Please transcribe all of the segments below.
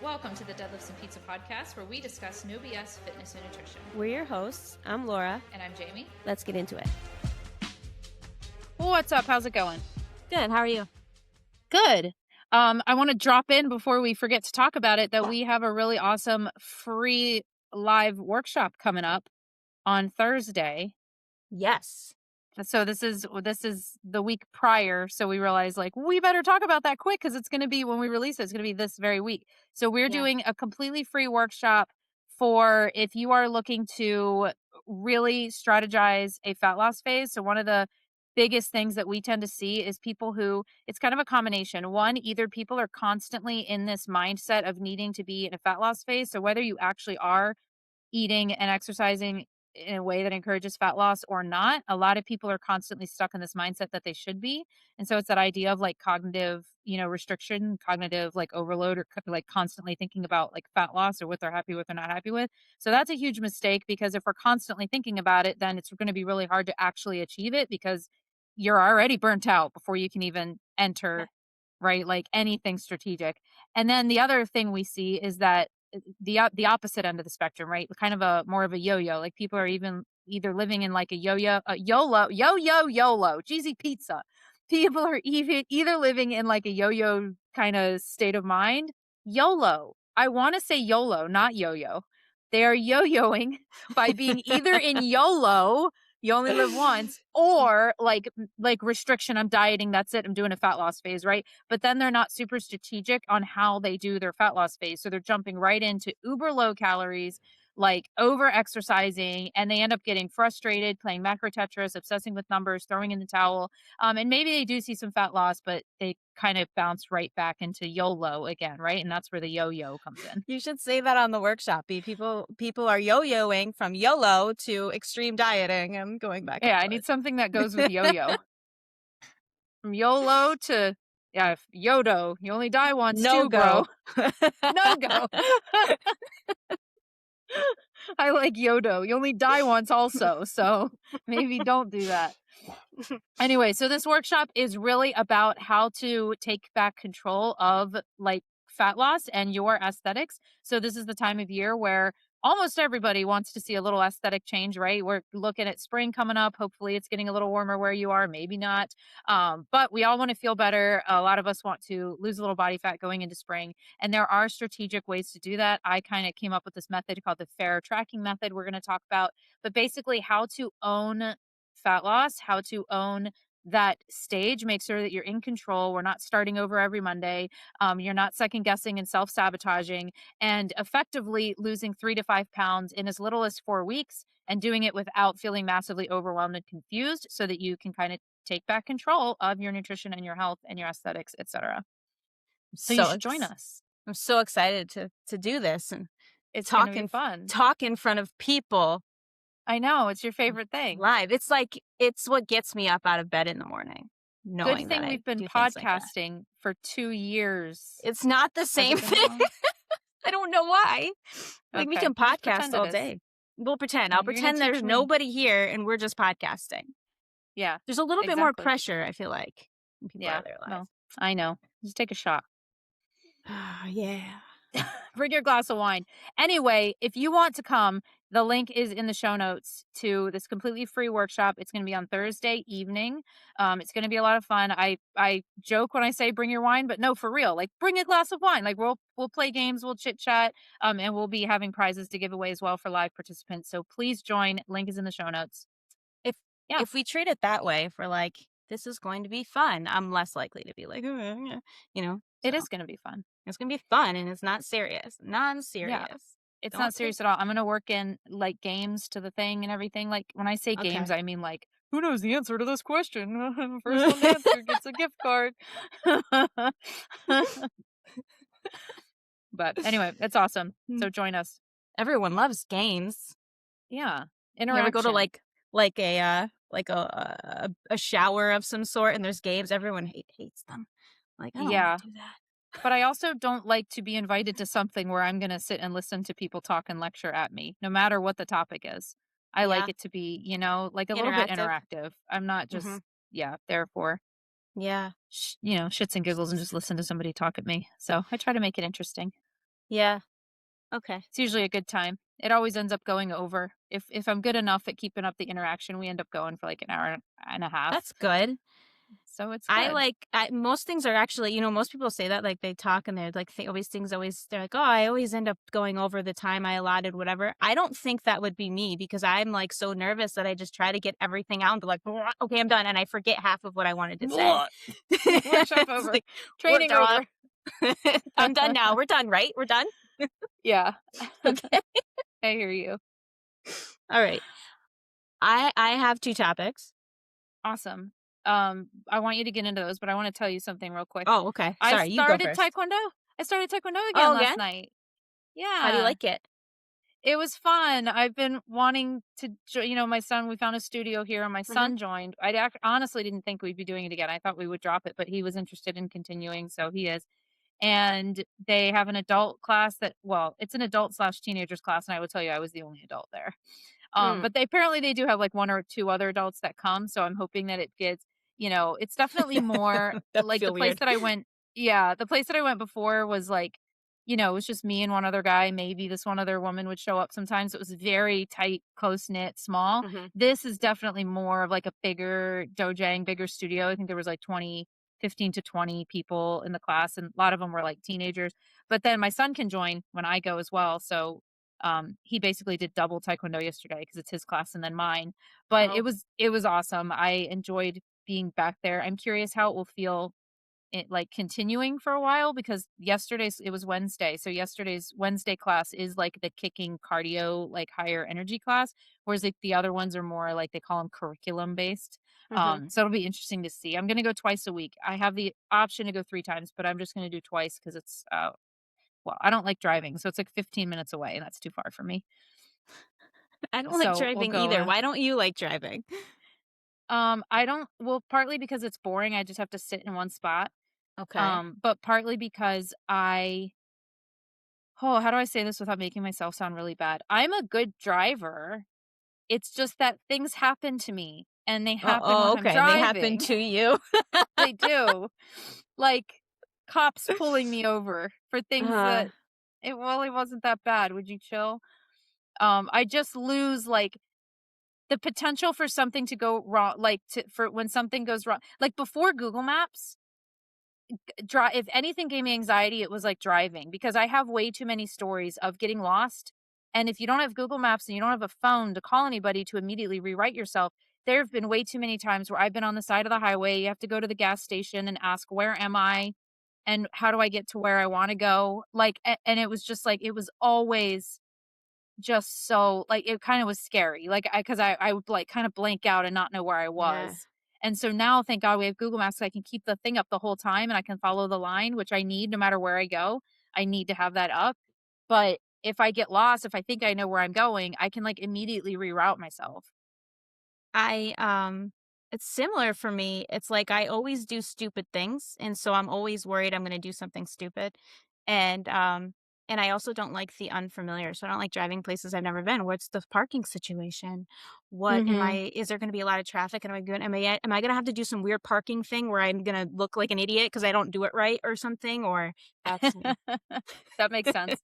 Welcome to the Deadlifts and Pizza podcast, where we discuss no BS fitness and nutrition. We're your hosts. I'm Laura. And I'm Jaime. Let's get into it. What's up? How's it going? Good. How are you? Good. I want to drop in before we forget to talk about it that we have a really awesome free live workshop coming up on Thursday. Yes. So this is the week prior. So we realized we better talk about that quick because it's going to be when we release it. It's going to be this very week. So we're doing a completely free workshop for if you are looking to really strategize a fat loss phase. So one of the biggest things that we tend to see is people who, it's kind of a combination. One, either people are constantly in this mindset of needing to be in a fat loss phase. So whether you actually are eating and exercising in a way that encourages fat loss or not, a lot of people are constantly stuck in this mindset that they should be. And so it's that idea of cognitive, restriction, cognitive overload, or constantly thinking about fat loss or what they're happy with or not happy with. So that's a huge mistake, because if we're constantly thinking about it, then it's going to be really hard to actually achieve it, because you're already burnt out before you can even enter, right? Anything strategic. And then the other thing we see is that the opposite end of the spectrum, right? Kind of a more of a yo-yo. People are even either living in a YOLO, cheesy pizza. People are either living in a yo-yo kind of state of mind. YOLO. I want to say YOLO, not yo-yo. They are yo-yoing by being either in YOLO, you only live once, or like restriction, I'm dieting, that's it, I'm doing a fat loss phase, right? But then they're not super strategic on how they do their fat loss phase. So they're jumping right into uber low calories, over exercising, and they end up getting frustrated, playing macro Tetris, obsessing with numbers, throwing in the towel. And maybe they do see some fat loss, but they kind of bounce right back into YOLO again, right? And that's where the yo-yo comes in. You should say that on the workshop. People are yo-yoing from YOLO to extreme dieting and going back. Yeah, I need something that goes with yo-yo. From YOLO to Yodo. You only die once, no too, go. bro. No go. I like Yodo. You only die once also, so maybe don't do that. Anyway, so this workshop is really about how to take back control of fat loss and your aesthetics. So this is the time of year where almost everybody wants to see a little aesthetic change, right? We're looking at spring coming up. Hopefully it's getting a little warmer where you are, maybe not. But we all want to feel better. A lot of us want to lose a little body fat going into spring. And there are strategic ways to do that. I kind of came up with this method called the fair tracking method we're going to talk about. But basically how to own fat loss, how to own that stage, make sure that you're in control. We're not starting over every Monday. You're not second guessing and self-sabotaging, and effectively losing 3 to 5 pounds in as little as 4 weeks, and doing it without feeling massively overwhelmed and confused, so that you can kind of take back control of your nutrition and your health and your aesthetics, etc. So you should join us. I'm so excited to do this, and it's gonna be fun. Talk in front of people. I know, it's your favorite thing. Live. It's what gets me up out of bed in the morning. Good thing we've been podcasting for 2 years. It's not the same thing. I don't know why. We can podcast all day. We'll pretend. I'll pretend there's nobody here and we're just podcasting. Yeah. There's a little bit more pressure, I feel like, when people are there live. No, I know. Just take a shot. Yeah. Bring your glass of wine. Anyway, if you want to come, the link is in the show notes to this completely free workshop. It's going to be on Thursday evening. It's going to be a lot of fun. I joke when I say bring your wine, but no, for real. Bring a glass of wine. We'll play games, we'll chit chat, and we'll be having prizes to give away as well for live participants. So please join. Link is in the show notes. If we treat it that way, if we're this is going to be fun, I'm less likely to be It is going to be fun. It's going to be fun, and it's not serious. Non-serious. Yeah. It's not serious at all. I'm going to work in games to the thing and everything. When I say games, I mean who knows the answer to this question? First one to answer gets a gift card. But anyway, it's awesome. So join us. Everyone loves games. Yeah. Interaction. You ever go to a shower of some sort and there's games, everyone hates them. I don't want to do that. But I also don't like to be invited to something where I'm going to sit and listen to people talk and lecture at me, no matter what the topic is. I like it to be, a little bit interactive. I'm not just, therefore, shits and giggles and just listen to somebody talk at me. So I try to make it interesting. Yeah. Okay. It's usually a good time. It always ends up going over. If I'm good enough at keeping up the interaction, we end up going for like an hour and a half. That's good. So it's I good. like most things are actually, most people say that like they talk and they're like always things always they're like, oh, I always end up going over the time I allotted, whatever. I don't think that would be me because I'm like so nervous that I just try to get everything out and be like, okay, I'm done, and I forget half of what I wanted to say. Workshop It's over. like, Training over. I'm done now. We're done, right? We're done. Yeah. Okay. I hear you. All right. I have 2 topics. Awesome. I want you to get into those, but I want to tell you something real quick. Oh, okay. I Sorry, you go started first. Taekwondo. I started Taekwondo again Oh, last again? night. How do you Yeah. like it? It was fun. I've been wanting to, my son, we found a studio here and my Mhm. son joined. Honestly didn't think we'd be doing it again. I thought we would drop it, but he was interested in continuing. So he is. And they have an adult class it's an adult slash teenagers class. And I will tell you, I was the only adult there. Mm. But they do have like 1 or 2 other adults that come, so I'm hoping that it gets, it's definitely more That would like feel weird. the place that I went before was like, it was just me and 1 other guy, maybe this 1 other woman would show up sometimes. It was very tight, close-knit, small. Mhm. This is definitely more of like a bigger dojang, bigger studio. I think there was like 15 to 20 people in the class, and a lot of them were like teenagers. But then my son can join when I go as well, so he basically did double taekwondo yesterday because it's his class and then mine. But Oh. it was awesome. I enjoyed being back there. I'm curious how it will feel like continuing for a while because it was Wednesday. So yesterday's Wednesday class is like the kicking cardio, like higher energy class, whereas like the other ones are more like they call them curriculum based. Mhm. So it'll be interesting to see. I'm going to go twice a week. I have the option to go 3 times, but I'm just going to do twice because it's I don't like driving, so it's like 15 minutes away, and that's too far for me. I don't like So we'll driving go. either. Why don't you like driving? I don't. Well, partly because it's boring. I just have to sit in one spot. Okay. But partly because how do I say this without making myself sound really bad? I'm a good driver. It's just that things happen to me, and they Oh, happen when I'm okay. They happen driving. to you. They do, like cops pulling me over for things Uh, that it really wasn't that bad. Would you chill? I just lose like the potential for something to go wrong, like, for when something goes wrong like, before Google Maps, if anything gave me anxiety, it was, like, driving, because I have way too many stories of getting lost, and if you don't have Google Maps and you don't have a phone to call anybody to immediately rewrite yourself, there have been way too many times where I've been on the side of the highway, you have to go to the gas station and ask, "Where am I? And how do I get to where I wanna go?" Like, and it was just, like, it was always just so like, it kinda was scary, like, I would, like, kinda blank out and not know where I yeah. was, and so now, thank God we have Google Maps, so I can keep the thing up the whole time, and I can follow the line, which I need no matter where I go. I need to have that up, but if I get lost, if I think I know where I'm going, I can, like, immediately reroute myself. It's similar for me. It's like I always do stupid things, and so I'm always worried I'm gonna do something stupid. And and I also don't like the unfamiliar. So I don't like driving places I've never been. What's the parking situation? Mhm. Is there gonna be a lot of traffic? Am I gonna have to do some weird parking thing where I'm gonna look like an idiot because I don't do it right or something? Or that's me. That makes sense.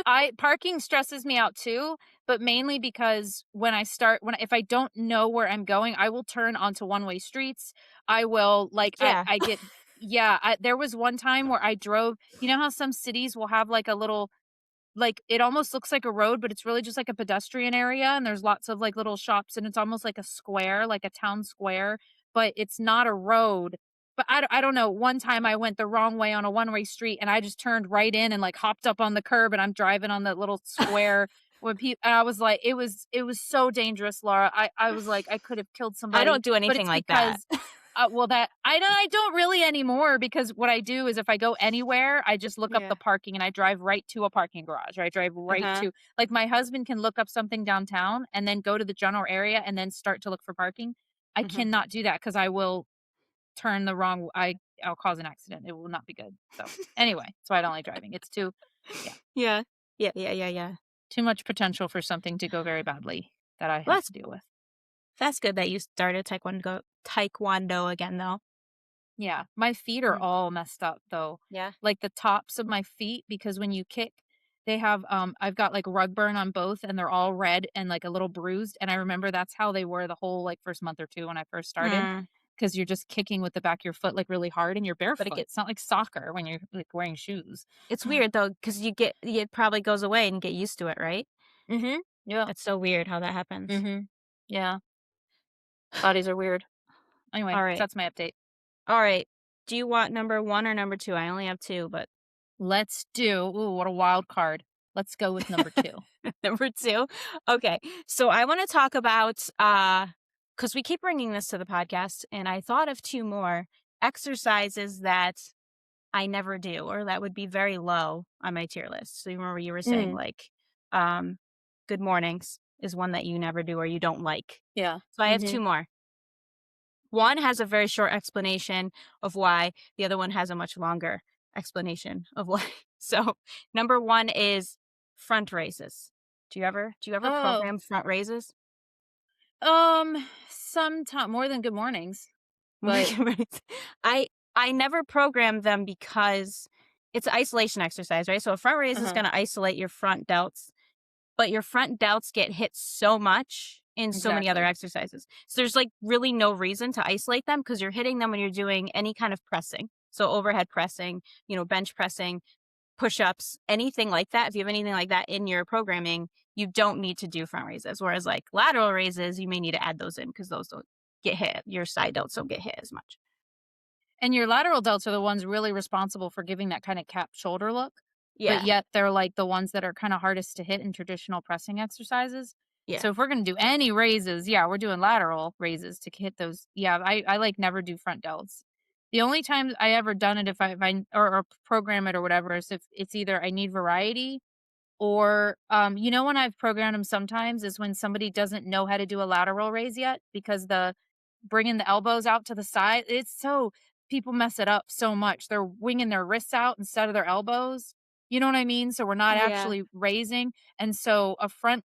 I Parking stresses me out too, but mainly because when if I don't know where I'm going, I will turn onto one-way streets. I will like Yeah. I get yeah, there was one time where I drove, you know how some cities will have like a little like, it almost looks like a road, but it's really just like a pedestrian area, and there's lots of, like, little shops, and it's almost like a square, like a town square, but it's not a road. But I don't know, one time I went the wrong way on a one-way street, and I just turned right in and, like, hopped up on the curb, and I'm driving on the little square when people. And I was like, it was so dangerous, Laura. I was like, I could have killed I somebody, don't do but anything it's like that. because well, that I don't really anymore because what I do is if I go anywhere, I just look up Yeah. the parking and I drive right to a parking garage, or I drive right Uh-huh. to like, my husband can look up something downtown and then go to the general area and then start to look for parking. I Mhm. cannot do that because I will turn the wrong I'll cause an accident. It will not be good. So, anyway, that's why I don't like driving. It's too yeah, Yeah. Yeah. too much potential for something to go very badly that I Well, have to deal with. that's good that you started taekwondo again, though. Yeah, my feet are Mm. all messed up though. Yeah. Like the tops of my feet because when you kick They have, I've got, like, rug burn on both, and they're all red and, like, a little bruised, and I remember that's how they were the whole, like, first month or 2 when I first started, Mm, because 'cause you're just kicking with the back of your foot, like, really hard, and you're but it barefoot. get It's not like soccer when you're, like, wearing shoes. it's weird though, because it probably goes away and get used to it, right? Mhm. Yeah. That's so weird how that happens. Mhm. Yeah. Bodies are weird. Anyway, so Alright. that's my update. Alright. Do you want number 1 or number 2? I only have 2, but Let's do ooh, what a wild card. Let's go with number 2. number 2? Okay. So I wanna talk about, because we keep bringing this to the podcast, and I thought of 2 more exercises that I never do or that would be very low on my tier list. So you remember you were saying, Mm. like, um, good mornings is one that you never do or you don't like. Yeah. So I have 2 Mhm. more. One has a very short explanation of why, the other one has a much longer explanation of why. So, number 1 is front raises. Do you ever Oh, program front raises? sometime more than good mornings, but I I never program them because it's isolation exercise, right? So a front raise is uh-huh. gonna isolate your front delts, but your front delts get hit so much in so many other Exactly. exercises. So there's like really no reason to isolate them because you're hitting them when you're doing any kind of pressing. So overhead pressing, bench pressing, push-ups, anything like that. If you have anything like that in your programming, you don't need to do front raises. Whereas like lateral raises, you may need to add those in because those don't get hit. Your side delts don't get hit as much. And your lateral delts are the ones really responsible for giving that kinda capped shoulder look, but Yeah. yet they're, like, the ones that are kinda hardest to hit in traditional pressing exercises. Yeah. So if we're gonna do any raises, yeah, we're doing lateral raises to hit those. Yeah, I, like, never do front delts. The only time I ever done it if I or program it or whatever is if it's either I need variety or, when I've programmed them sometimes is when somebody doesn't know how to do a lateral raise yet because the bringing the elbows out to the side, it's so people mess it up so much. They're winging their wrists out instead of their elbows. You know what I mean? So we're not Yeah. actually raising. And so a front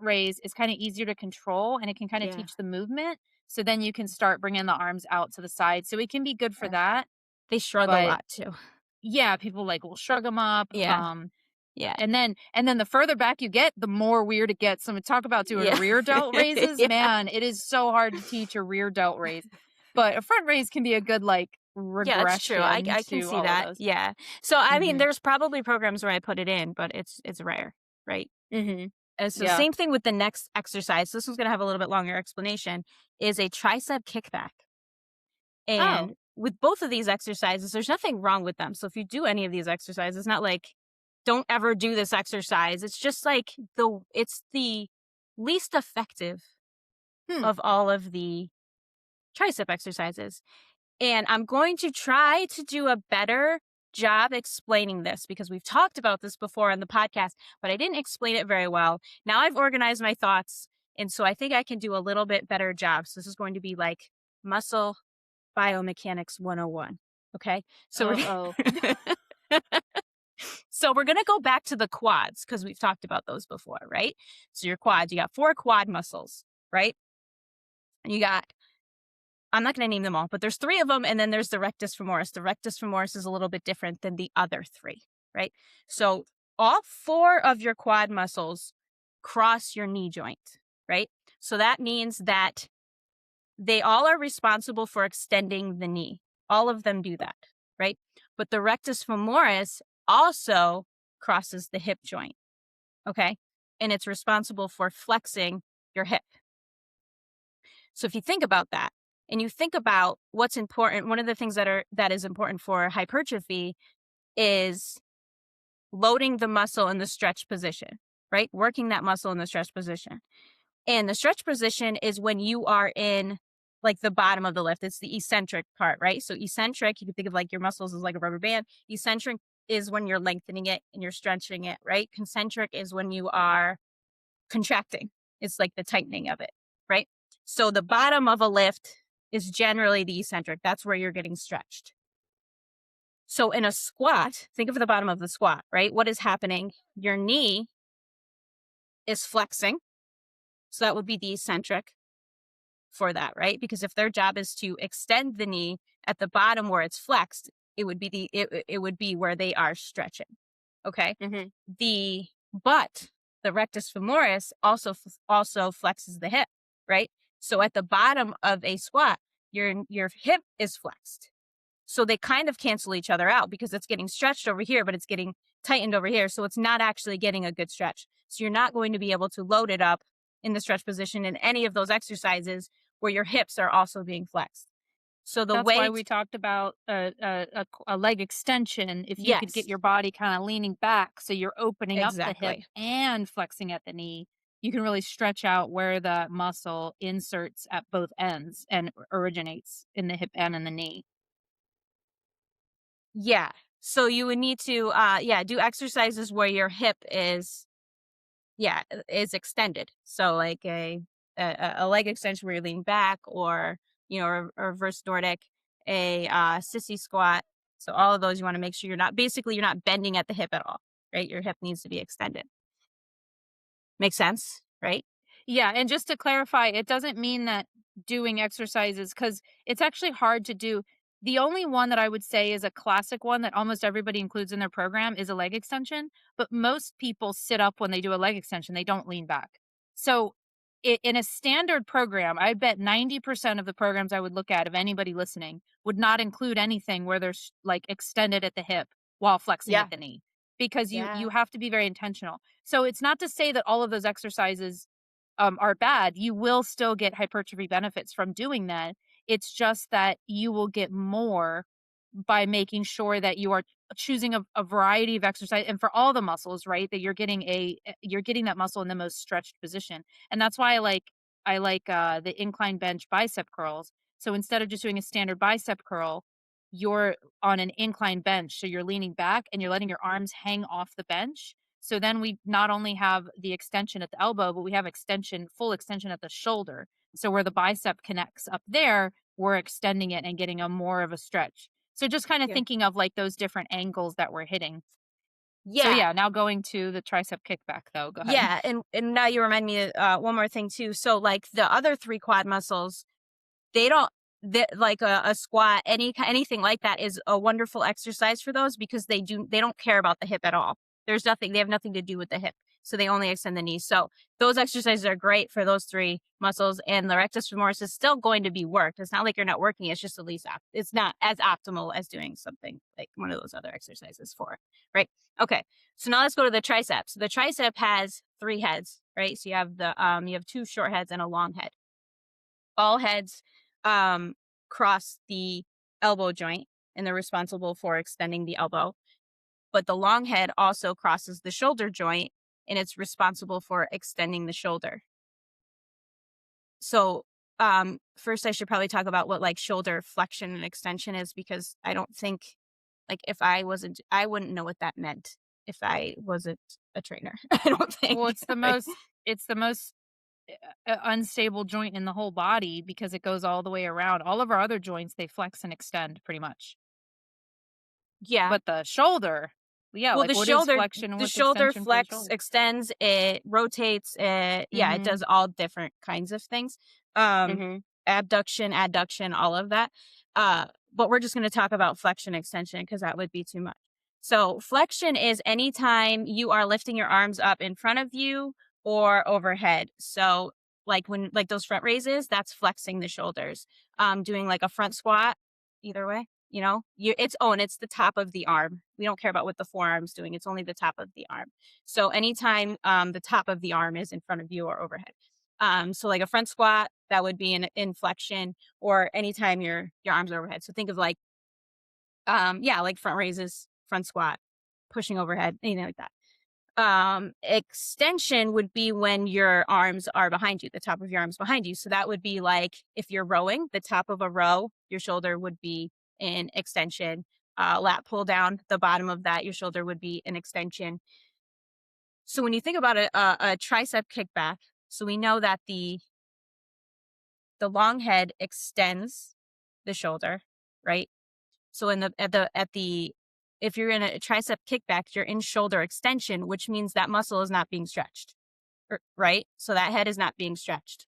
raise is kind of easier to control and it can kind of Yeah. teach the movement. So then you can start bringing the arms out to the side. So it can be good for Yeah. that. They shrug a But lot too. yeah, people like will shrug them up. Yeah. Yeah. And then the further back you get, the more weird it gets. So we talk about doing Yeah. rear delt raises. Yeah. Man, it is so hard to teach a rear delt raise. But a front raise can be a good like Yeah, that's true. regression I can to see all of that. those. Yeah. So I mean, Mhm. there's probably programs where I put it in, but it's rare, right? Mhm. And so Yeah. same thing with the next exercise. This one's gonna have a little bit longer explanation. Is a tricep kickback. Oh. And with both of these exercises, there's nothing wrong with them. So if you do any of these exercises, it's not like don't ever do this exercise. It's just like it's the least effective Hmm. of all of the tricep exercises. And I'm going to try to do a better job explaining this because we've talked about this before on the podcast, but I didn't explain it very well. Now I've organized my thoughts. And so I think I can do a little bit better job. So this is going to be like muscle biomechanics 101. Okay. So Oh. so we're going to go back to the quads because we've talked about those before, right? So your quads, you got 4 quad muscles, right? You got I'm not going to name them all, but there's 3 of them, and then there's the rectus femoris. The rectus femoris is a little bit different than the other 3, right? So all 4 of your quad muscles cross your knee joint, right? So that means that they all are responsible for extending the knee. All of them do that, right? But the rectus femoris also crosses the hip joint, okay? And it's responsible for flexing your hip. So if you think about that and you think about what's important, one of the things that is important for hypertrophy is loading the muscle in the stretch position, right? Working that muscle in the stretch position. And the stretch position is when you are in like the bottom of the lift. It's the eccentric part, right? So eccentric, you can think of like your muscles as like a rubber band. Eccentric is when you're lengthening it and you're stretching it, right? Concentric is when you are contracting. It's like the tightening of it, right? So the bottom of a lift is generally the eccentric. That's where you're getting stretched. So in a squat, think of the bottom of the squat, right? What is happening? Your knee is flexing. So that would be the eccentric for that, right? Because if their job is to extend the knee at the bottom where it's flexed, it would be it would be where they are stretching. Okay. Mm-hmm. But the rectus femoris also flexes the hip, right? So at the bottom of a squat, your hip is flexed. So they kind of cancel each other out because it's getting stretched over here, but it's getting tightened over here. So it's not actually getting a good stretch. So you're not going to be able to load it up in the stretch position in any of those exercises where your hips are also being flexed. So the That's why way, we talked about a leg extension. If you could get yes, your body kind of leaning back, so you're opening up the hip exactly. and flexing at the knee, you can really stretch out where the muscle inserts at both ends and originates in the hip and in the knee. Yeah. So you would need to, do exercises where your hip is extended. So like a leg extension where you're leaning back, or a reverse Nordic, a sissy squat. So all of those, you want to make sure you're not bending at the hip at all, right? Your hip needs to be extended. Make sense, right? Yeah, and just to clarify, it doesn't mean that doing exercises, because it's actually hard to do. The only one that I would say is a classic one that almost everybody includes in their program is a leg extension, but most people sit up when they do a leg extension, they don't lean back. So, in a standard program, I bet 90% of the programs I would look at, of anybody listening, would not include anything where they're like extended at the hip while flexing Yeah. at the knee, because you Yeah. have to be very intentional. So it's not to say that all of those exercises are bad. You will still get hypertrophy benefits from doing that. It's just that you will get more by making sure that you are choosing a variety of exercise, and for all the muscles, right? That you're getting that muscle in the most stretched position. And that's why I like the incline bench bicep curls. So instead of just doing a standard bicep curl, you're on an incline bench. So you're leaning back and you're letting your arms hang off the bench. So then we not only have the extension at the elbow, but we have full extension at the shoulder. So where the bicep connects up there, we're extending it and getting a more of a stretch. So just kind of Yeah. thinking of like those different angles that we're hitting. So Yeah. yeah, now going to the tricep kickback though. Go ahead. Yeah. And now you remind me one more thing too. So like the other three quad muscles, they don't like a squat, anything like that is a wonderful exercise for those, because they don't care about the hip at all. They have nothing to do with the hip. So they only extend the knees. So those exercises are great for those three muscles, and the rectus femoris is still going to be worked. It's not like you're not working. It's just it's not as optimal as doing something like one of those other exercises for, right? Okay. So now let's go to the triceps. The tricep has three heads, right? So you have two short heads and a long head. All heads cross the elbow joint, and they're responsible for extending the elbow. But the long head also crosses the shoulder joint, and it's responsible for extending the shoulder. So first I should probably talk about what like shoulder flexion and extension is, because I don't think, like, I wouldn't know what that meant if I wasn't a trainer. I don't think. Well, it's the most unstable joint in the whole body because it goes all the way around. All of our other joints, they flex and extend pretty much. Yeah. But the shoulder, yeah, Well, like what is flexion and the what's shoulder extension for the flex shoulder? extends, it rotates, it Mhm. does all different kinds of things. Um, Mhm. Abduction, adduction, all of that. But we're just going to talk about flexion extension because that would be too much. So flexion is anytime you are lifting your arms up in front of you or overhead. So like those front raises, that's flexing the shoulders. Doing like a front squat, either way. And it's the top of the arm. We don't care about what the forearm's doing. It's only the top of the arm. So anytime the top of the arm is in front of you or overhead. So like a front squat, that would be an inflection, or anytime your arms are overhead. So think of like like front raises, front squat, pushing overhead, anything like that. Extension would be when your arms are behind you, the top of your arms behind you. So that would be like if you're rowing, the top of a row, your shoulder would be in extension. Lat pull down, the bottom of that, your shoulder would be an extension. So when you think about a tricep kickback, so we know that the long head extends the shoulder, right? So if you're in a tricep kickback, you're in shoulder extension, which means that muscle is not being stretched, right? So that head is not being stretched.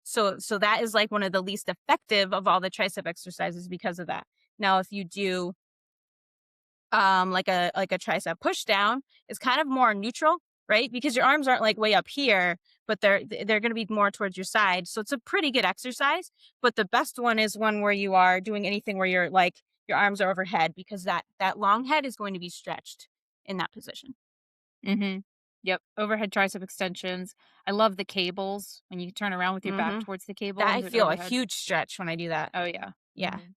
So that is like one of the least effective of all the tricep exercises because of that. Now, if you do like a tricep push down is kind of more neutral, right? Because your arms aren't like way up here, but they're going to be more towards your side. So it's a pretty good exercise. But the best one is one where you are doing anything where you're like your arms are overhead, because that long head is going to be stretched in that position. Mm-hmm. Yep. Overhead tricep extensions. I love the cables when you turn around with your back Mm-hmm. towards the cable That and I do it feel a overhead. huge stretch when I do that. Oh yeah. Yeah. Hmm.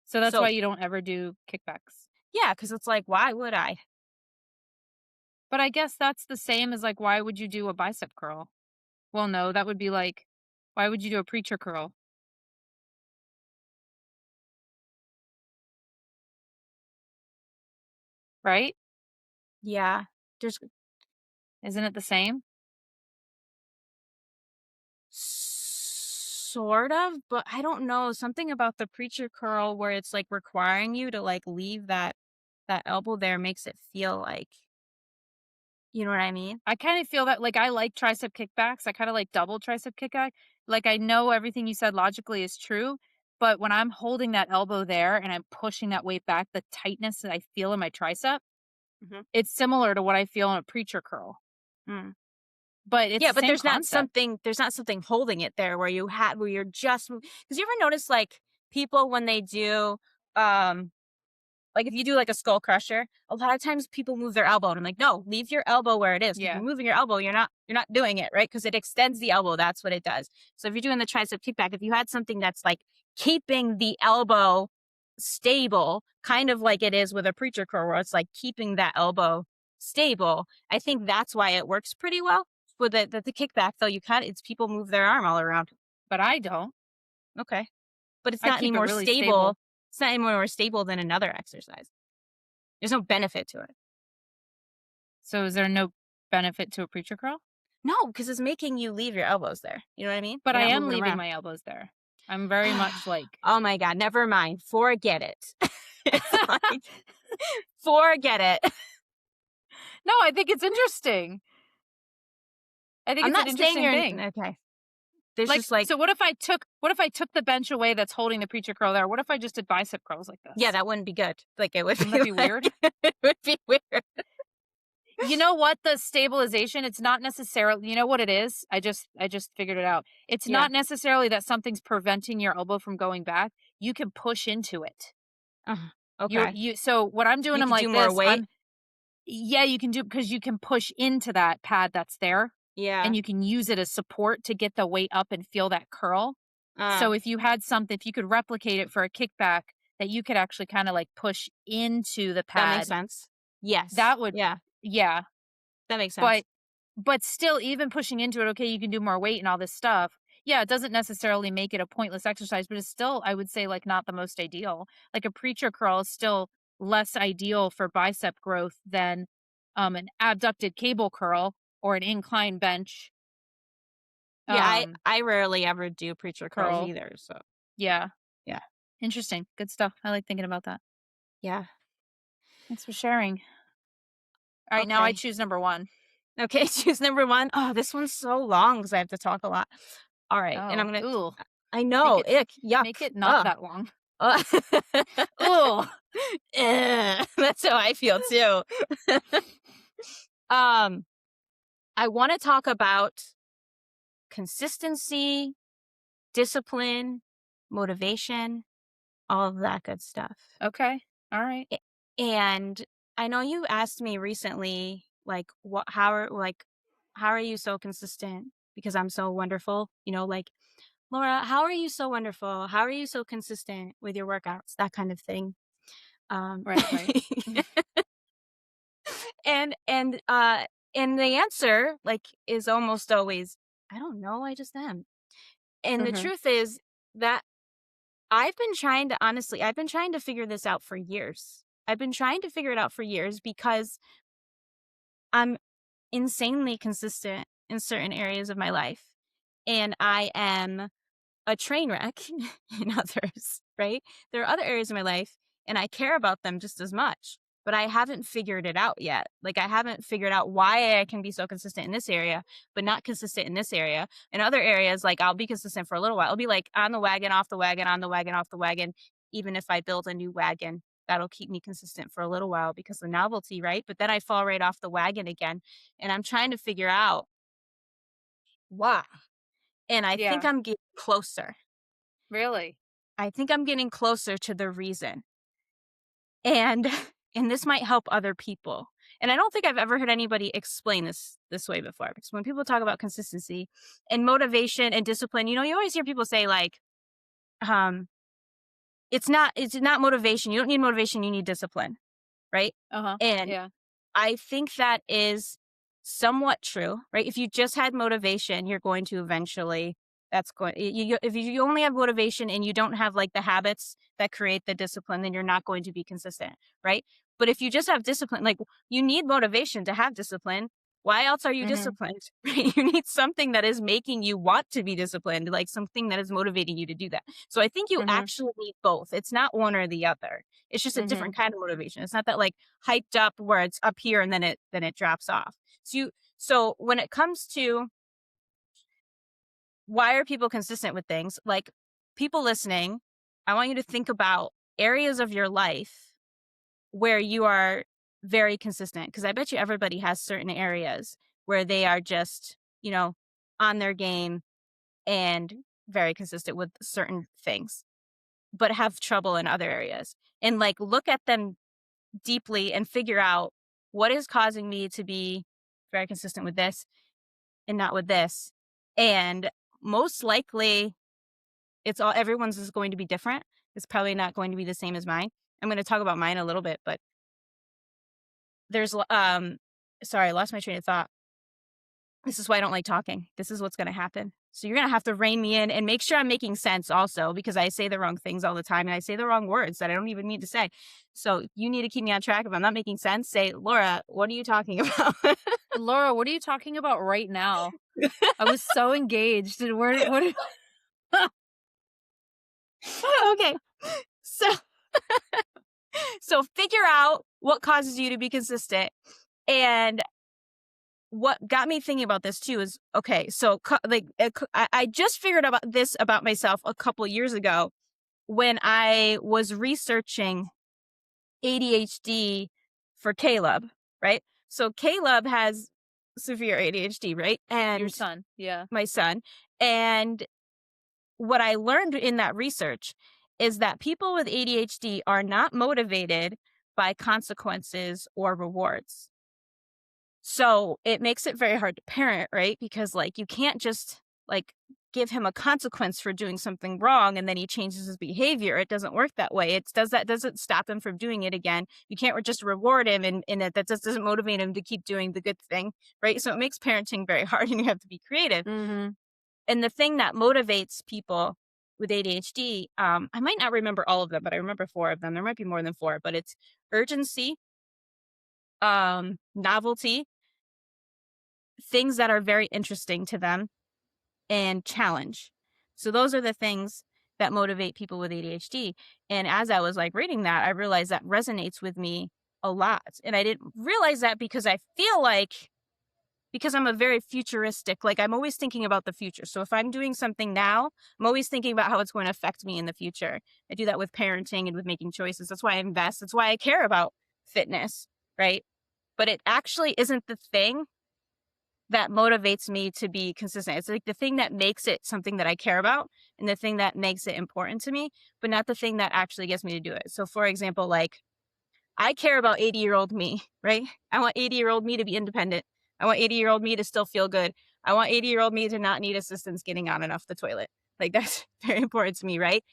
So that's So why you don't ever do kickbacks. yeah, because it's like, why would I? But I guess that's the same as like, why would you do a bicep curl? Well, no, that would be like, why would you do a preacher curl? Right? Yeah. There's Isn't it the same? sort of, but I don't know, something about the preacher curl where it's like requiring you to like leave that elbow there makes it feel like, you know what I mean? I kind of feel that like I like tricep kickbacks. I kind of like double tricep kickback. Like I know everything you said logically is true, but when I'm holding that elbow there and I'm pushing that weight back, the tightness that I feel in my tricep, Mhm. it's similar to what I feel in a preacher curl. Mm. But it's Yeah, the but same concept. there's not something holding it there where you're just because you ever notice like people when they do um like if you do like a skull crusher, a lot of times people move their elbow and I'm like, no, leave your elbow where it is. Because Yeah. you're moving your elbow, you're not doing it, right? Because it extends the elbow. That's what it does. So if you're doing the tricep kickback, if you had something that's like keeping the elbow stable, kind of like it is with a preacher curl, where it's like keeping that elbow stable, I think that's why it works pretty well. With the kickback though, it's people move their arm all around. But I don't. Okay. But it's I not any keep it more really stable. stable. It's not any more stable than another exercise. There's no benefit to it. So is there no benefit to a preacher curl? No, because it's making you leave your elbows there. You know what I mean? But You're I not am moving leaving around. my elbows there. I'm very much like Oh my god, never mind. Forget it. It's like, forget it. No, I think it's interesting. I think I'm it's an not saying interesting you're thing. okay. There's Like, just like, so what if I took the bench away that's holding the preacher curl there? What if I just did bicep curls like yeah, this? that wouldn't be good. Like it would Wouldn't be that be like weird? it would be weird. You know what? The stabilization, it's not necessarily, you know what it is? I just figured it out. It's Yeah. not necessarily that something's preventing your elbow from going back. You can push into it. uh Okay. So what I'm doing, You I'm could do like more this. weight. Yeah, you can do because you can push into that pad that's there Yeah. and you can use it as support to get the weight up and feel that curl. Uh, So if you had something, if you could replicate it for a kickback that you could actually kind of like push into the that makes pad, sense. Yes. that would, Yeah, yeah. that makes sense. But still, even pushing into it, okay, you can do more weight and all this stuff. Yeah, it doesn't necessarily make it a pointless exercise, but it's still, I would say, like not the most ideal. Like a preacher curl is still less ideal for bicep growth than an abducted cable curl or an incline bench Yeah, um, I rarely ever do preacher curls curl. either, so Yeah, yeah. interesting. Good stuff. I like thinking about that. Yeah. Thanks for sharing. All right, now I Okay. choose number one. Okay, choose number 1. Oh, this one's so long because I have to talk a lot. All right, and I'm Oh, gonna ooh, I make know, it ick, yuck, make it not ugh, that long. ugh. Ooh. That's how I feel too. Um, I wanna talk about consistency, discipline, motivation, all of that good stuff. Okay. All right. A and I know you asked me recently, like, how are you so consistent? Because I'm so wonderful, like, "Laura, how are you so wonderful? How are you so consistent with your workouts?" That kind of thing. Um, Right. Right. and the answer, like, is almost always, "I don't know, I just am." And the Hmm. truth is that I've been trying to figure this out for years. I've been trying to figure it out for years because I'm insanely consistent in certain areas of my life, and I am a train wreck in others, right? There are other areas of my life, and I care about them just as much, but I haven't figured it out yet. Like, I haven't figured out why I can be so consistent in this area, but not consistent in this area. In other areas, like, I'll be consistent for a little while. I'll be like on the wagon, off the wagon, on the wagon, off the wagon, even if I build a new wagon. that'll keep me consistent for a little while because of novelty, right? But then I fall right off the wagon again, and I'm trying to figure out why. And I think Yeah. I'm getting closer. Really? I think I'm getting closer to the reason. And and this might help other people. And I don't think I've ever heard anybody explain this way before. Because when people talk about consistency and motivation and discipline, you always hear people say like, um, it's not motivation. You don't need motivation, you need discipline, right? Uh-huh. And Yeah. I think that is somewhat true, right? If you just had motivation, you're going to eventually that's going if you only have motivation and you don't have like the habits that create the discipline, then you're not going to be consistent, right? But if you just have discipline, like you need motivation to have discipline. Why else are you Mhm. disciplined? Right? You need something that is making you want to be disciplined, like something that is motivating you to do that. So I think you Mhm. actually need both. It's not one or the other. It's just a Mhm. different kind of motivation. It's not that like hyped up where it's up here and then it drops off. So when it comes to why are people consistent with things, like people listening, I want you to think about areas of your life where you are very consistent because I bet you everybody has certain areas where they are just, on their game and very consistent with certain things, but have trouble in other areas. And like look at them deeply and figure out what is causing me to be very consistent with this and not with this. And most likely everyone's is going to be different. It's probably not going to be the same as mine. I'm going to talk about mine a little bit, but sorry, I lost my train of thought. This is why I don't like talking. This is what's going to happen. So you're going to have to rein me in and make sure I'm making sense also because I say the wrong things all the time and I say the wrong words that I don't even need to say. So you need to keep me on track. If I'm not making sense, say, Laura, what are you talking about? Laura, what are you talking about right now? I was so engaged. And what Okay. So so figure out what causes you to be consistent. And what got me thinking about this too is, okay, so I just figured about this about myself a couple years ago when I was researching ADHD for Caleb, right? So Caleb has severe ADHD, right? your And son. Yeah. my son. And what I learned in that research is that people with ADHD are not motivated by consequences or rewards. So it makes it very hard to parent, right? Because like you can't just like give him a consequence for doing something wrong and then he changes his behavior. It doesn't work that way. Doesn't stop him from doing it again. You can't just reward him and that just doesn't motivate him to keep doing the good thing, right? So it makes parenting very hard and you have to be creative. Mhm. And the thing that motivates people with ADHD, I might not remember all of them, but I remember 4 of them. There might be more than 4, but it's urgency, novelty, things that are very interesting to them, and challenge. So those are the things that motivate people with ADHD. And as I was like reading that, I realized that resonates with me a lot. And I didn't realize that because I feel like because I'm a very futuristic, like I'm always thinking about the future. So if I'm doing something now, I'm always thinking about how it's going to affect me in the future. I do that with parenting and with making choices. That's why I invest. That's why I care about fitness, right? But it actually isn't the thing that motivates me to be consistent. It's like the thing that makes it something that I care about and the thing that makes it important to me, but not the thing that actually gets me to do it. So for example, like I care about 80-year-old me, right? I want 80-year-old me to be independent. I want 80-year-old me to still feel good. I want 80-year-old me to not need assistance getting on and off the toilet. Like that's very important to me, right?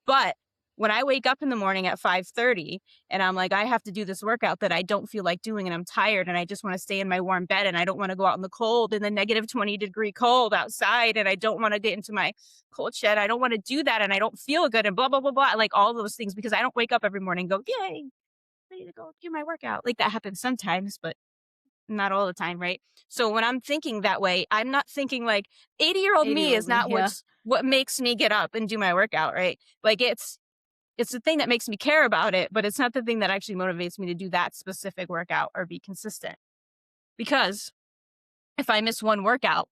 But when I wake up in the morning at 5:30 and I'm like, I have to do this workout that I don't feel like doing and I'm tired and I just want to stay in my warm bed and I don't want to go out in the cold in the negative 20-degree cold outside and I don't want to get into my cold shed. I don't want to do that and I don't feel good and blah, blah, blah, blah. Like all those things because I don't wake up every morning and go, yay, ready to go do my workout. Like that happens sometimes, but not all the time, right? So when I'm thinking that way, I'm not thinking like 80-year-old me 80-year-old is me. not Yeah. what makes me get up and do my workout, right? Like it's the thing that makes me care about it, but it's not the thing that actually motivates me to do that specific workout or be consistent. Because if I miss one workout,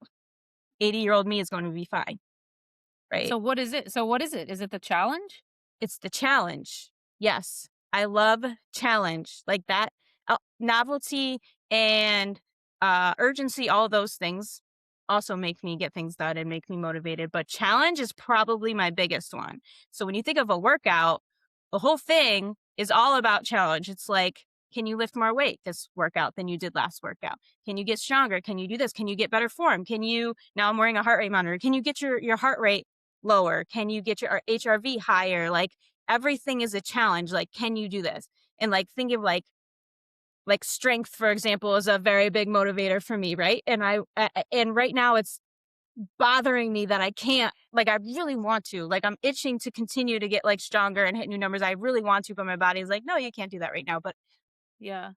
80-year-old me is going to be fine, right? So what is it? Is it the challenge? It's the challenge. Yes. I love challenge, like that, novelty and urgency, all those things also make me get things done and make me motivated. But challenge is probably my biggest one. So when you think of a workout, the whole thing is all about challenge. It's like, can you lift more weight this workout than you did last workout? Can you get stronger? Can you do this? Can you get better form? Can you, now I'm wearing a heart rate monitor. Can you get your heart rate lower? Can you get your HRV higher? Like everything is a challenge. Like, can you do this? And like, think of like strength, for example, is a very big motivator for me. Right. And and right now it's bothering me that I can't, like, I really want to, like, I'm itching to continue to get like stronger and hit new numbers. I really want to, but my body's like, no, you can't do that right now. But Yeah.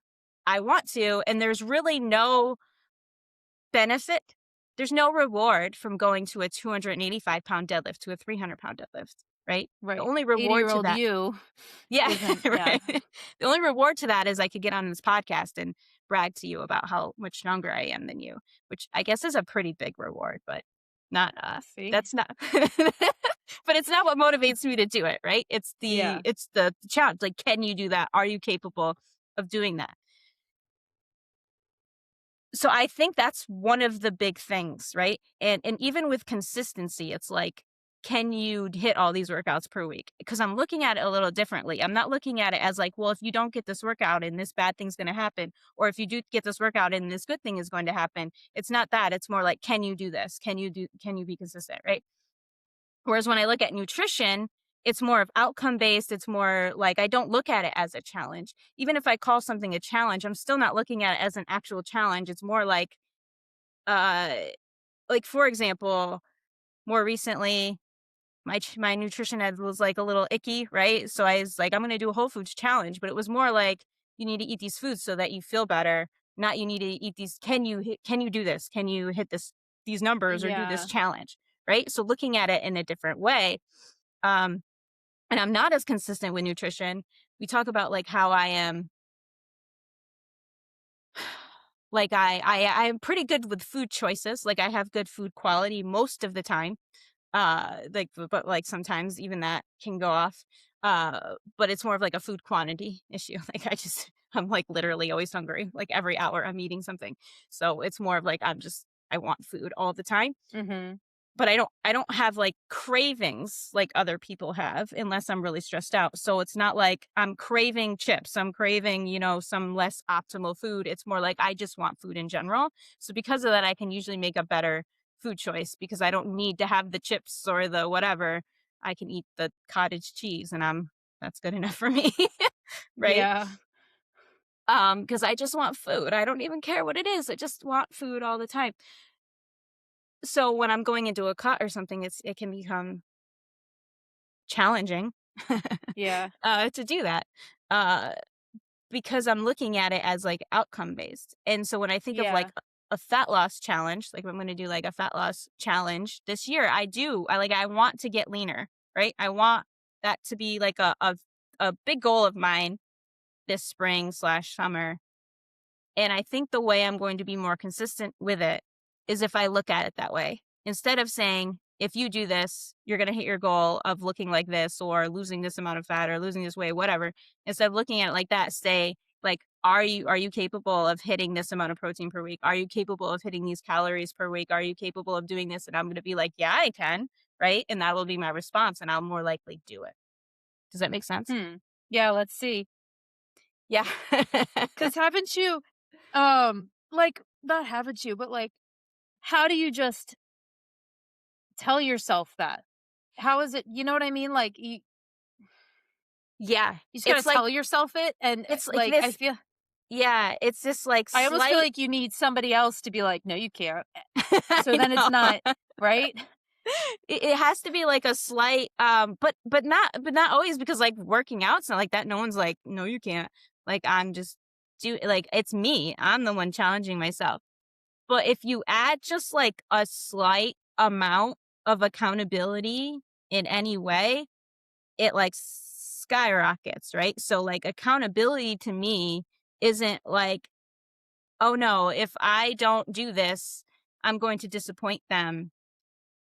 I want to. And there's really no benefit. There's no reward from going to a 285-pound deadlift to a 300-pound deadlift. Right. The Right. only reward to 80-year-old that. you Yeah. isn't. Yeah. Right. The only reward to that is I could get on this podcast and brag to you about how much stronger I am than you, which I guess is a pretty big reward, but not, See? that's not, but it's not what motivates me to do it, right? Yeah. It's the challenge. Like, can you do that? Are you capable of doing that? So I think that's one of the big things, right? And even with consistency, it's like, can you hit all these workouts per week? Because I'm looking at it a little differently. I'm not looking at it as like, well, if you don't get this workout and this bad thing's going to happen, or if you do get this workout and this good thing is going to happen. It's not that. It's more like, can you do this? Can you be consistent, right? Whereas when I look at nutrition, it's more of outcome based. It's more like I don't look at it as a challenge. Even if I call something a challenge, I'm still not looking at it as an actual challenge. It's more uh, like for example, more recently, my nutrition ed was like a little icky, right? So I was like, I'm going to do a whole foods challenge, but it was more like you need to eat these foods so that you feel better. Not you need to eat these. Can you do this? Can you hit these numbers or do this Yeah. challenge? Right. So looking at it in a different way. Um, and I'm not as consistent with nutrition. We talk about like how I am, like I'm pretty good with food choices. Like I have good food quality most of the time. Like, but like sometimes even that can go off. But it's more of like a food quantity issue. Like I'm like literally always hungry. Like every hour I'm eating something. So it's more of like, I want food all the time. Mm-hmm. But I don't have like cravings like other people have unless I'm really stressed out. So it's not like I'm craving chips. I'm craving, some less optimal food. It's more like I just want food in general. So because of that, I can usually make a better food choice because I don't need to have the chips or the whatever. I can eat the cottage cheese and that's good enough for me. Right? Yeah. Because I just want food. I don't even care what it is. I just want food all the time. So when I'm going into a cut or something, it can become challenging Yeah. to do that uh, because I'm looking at it as like outcome based. And so when I think of like Yeah. a fat loss challenge, like I'm going to do like a fat loss challenge this year, I want to get leaner, right? I want that to be like a big goal of mine this spring/summer. And I think the way I'm going to be more consistent with it is if I look at it that way. Instead of saying, if you do this, you're going to hit your goal of looking like this or losing this amount of fat or losing this weight, whatever. Instead of looking at it like that, say, like, are you capable of hitting this amount of protein per week? Are you capable of hitting these calories per week? Are you capable of doing this? And I'm going to be like, yeah, I can. Right. And that will be my response. And I'll more likely do it. Does that make sense? Hmm. Yeah. Let's see. Yeah. Because haven't you, like, not haven't you, but like, how do you just tell yourself that? How is it? You know what I mean? Like, Yeah. you just gotta It's like, tell yourself it. And it's like like, this. Yeah, it's this like I almost feel slight like you need somebody else to be like, no, you can't. So I then it's know. not, right? It has to be like a slight but not always because like working out's not like that. No one's like, no, you can't. Like I'm just like it's me. I'm the one challenging myself. But if you add just like a slight amount of accountability in any way, it like skyrockets, right? So like accountability to me isn't like, oh no, if I don't do this, I'm going to disappoint them.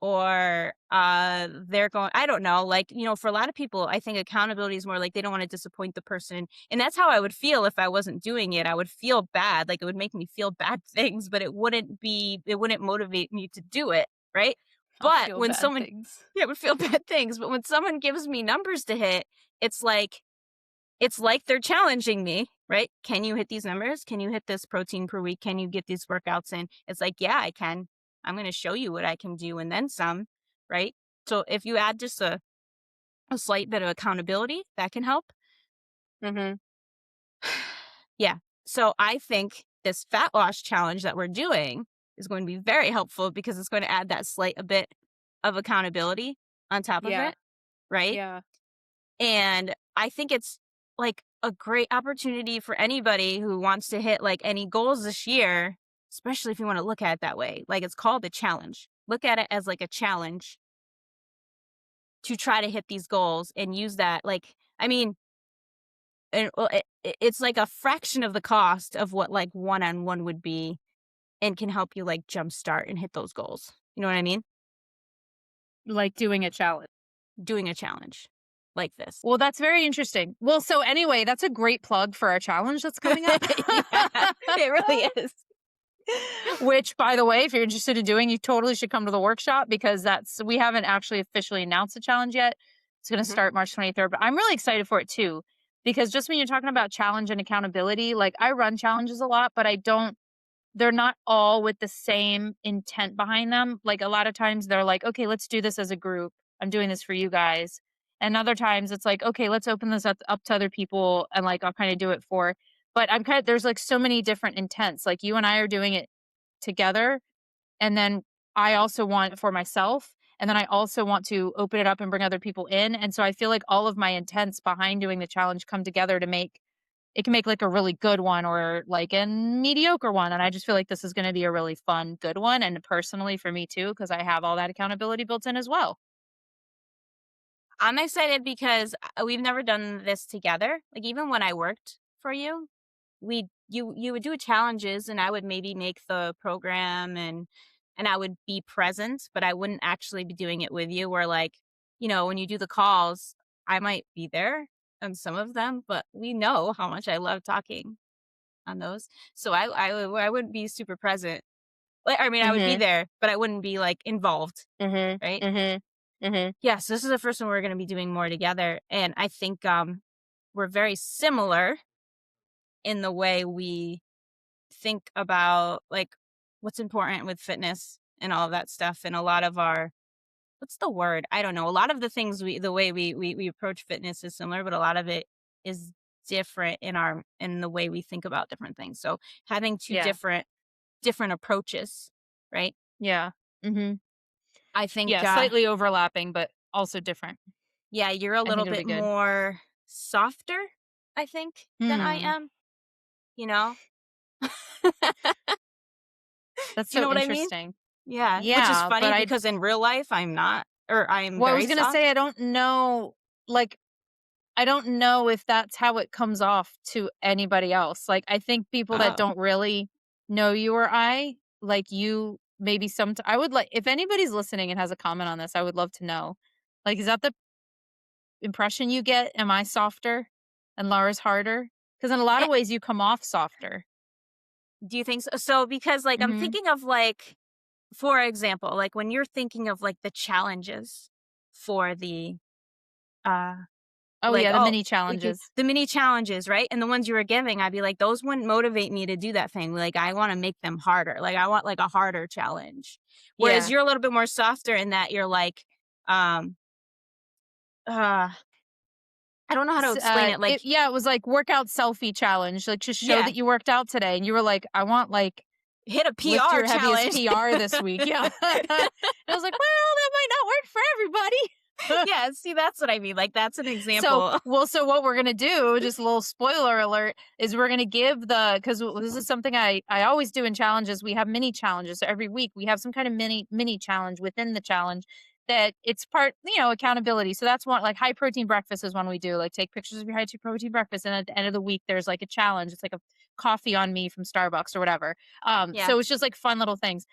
or they're going, I don't know, like, for a lot of people, I think accountability is more like they don't want to disappoint the person. And that's how I would feel if I wasn't doing it. I would feel bad. Like it would make me feel bad things, but it wouldn't motivate me to do it. Right. I'll But feel when bad someone, things. yeah, it would feel bad things. But when someone gives me numbers to hit, it's like, it's like they're challenging me, right? Can you hit these numbers? Can you hit this protein per week? Can you get these workouts in? It's like, yeah, I can. I'm going to show you what I can do and then some, right? So if you add just a slight bit of accountability, that can help. Mm-hmm. Yeah. So I think this fat loss challenge that we're doing is going to be very helpful because it's going to add that slight a bit of accountability on top of Yeah. it, right? Yeah. And I think it's like a great opportunity for anybody who wants to hit like any goals this year, especially if you want to look at it that way. Like it's called a challenge. Look at it as like a challenge to try to hit these goals and use that. Like, I mean, and well, it's like a fraction of the cost of what like one-on-one would be and can help you like jumpstart and hit those goals. You know what I mean? Like doing a challenge. Doing a challenge like this. Well, that's very interesting. Well, so anyway, that's a great plug for our challenge that's coming up. Yeah, it really is. Which, by the way, if you're interested in doing, you totally should come to the workshop because we haven't actually officially announced the challenge yet. It's going to Mhm. start March 23rd, but I'm really excited for it too. Because just when you're talking about challenge and accountability, like I run challenges a lot, but they're not all with the same intent behind them. Like a lot of times they're like, okay, let's do this as a group. I'm doing this for you guys. And other times it's like, okay, let's open this up to other people and like I'll kind of do it for. But there's like so many different intents. Like you and I are doing it together. And then I also want it for myself. And then I also want to open it up and bring other people in. And so I feel like all of my intents behind doing the challenge come together to make it can make like a really good one or like a mediocre one. And I just feel like this is going to be a really fun, good one. And personally for me too, because I have all that accountability built in as well. I'm excited because we've never done this together. Like even when I worked for you, you would do challenges and I would maybe make the program and I would be present, but I wouldn't actually be doing it with you where like, when you do the calls, I might be there on some of them, but we know how much I love talking on those. So I wouldn't be super present. Like I mean, I would be Mhm. there, but I wouldn't be like involved, Mhm. right? Mhm. Mhm. Yes, this is the first one we're going to be doing more together, and I think we're very similar in the way we think about like what's important with fitness and all of that stuff, and a lot of our what's the word? I don't know. A lot of the things the way we approach fitness is similar, but a lot of it is different in the way we think about different things. So having two Yeah. different approaches, right? Yeah. Mhm. I think Yeah. Slightly overlapping, but also different. yeah, you're a I think little it'll be bit good. more softer, I think, than I Hmm. am, you know? That's Do you so know what I mean? interesting. Yeah, which is Yeah. funny because in real life, I'm not, or I am Well, I was very going to soft. say, like, I don't know if that's how it comes off to anybody else. Like, I think people that Oh, don't really know you or like you, maybe I would like, if anybody's listening and has a comment on this, I would love to know. Like, is that the impression you get? Am I softer and Laura's harder? Because in a lot eh, of ways, you come off softer. do you think so? So, because, like, I'm Hmm. thinking of, like, for example, like, when you're thinking of, like, the challenges for uh Oh, like, yeah. The oh, mini like, challenges. the mini challenges, right? And the ones you were giving, I'd be like, "Those wouldn't motivate me to do that thing." Like, I wanna make them harder. Like, I want, like, a harder challenge. Whereas Yeah. you're a little bit more softer in that you're like, um, uh, I don't know how to explain it, like, Yeah, it was like workout selfie challenge. Like, just show yeah, that you worked out today. And you were like, I want like hit a lift PR your heaviest challenge. PR this week. Yeah. And I was like, well, that might not work for everybody. Yeah, see, that's what I mean, like, that's an So, example. so what we're gonna do, just a little spoiler alert, is we're gonna give because this is something I always do in challenges. We have mini challenges. So every week we have some kind of mini challenge within the challenge that it's part, accountability. So that's one, like high protein breakfast is one we do. Like take pictures of your high protein breakfast, and at the end of the week there's like a challenge. It's like a coffee on me from Starbucks or whatever. Yeah. So it's just like fun little things.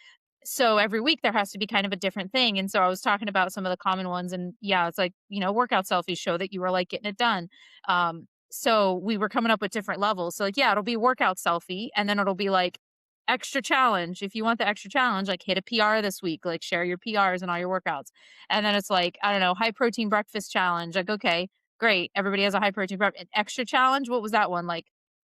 So every week there has to be kind of a different thing. And so I was talking about some of the common ones, and yeah, it's like, workout selfies show that you were like getting it done. So we were coming up with different levels. So like, yeah, it'll be workout selfie, and then it'll be like extra challenge. If you want the extra challenge, like hit a PR this week, like share your PRs and all your workouts. And then it's like, I don't know, high protein breakfast challenge. Like, okay, great. Everybody has a high protein breakfast. An extra challenge. What was that one? Like,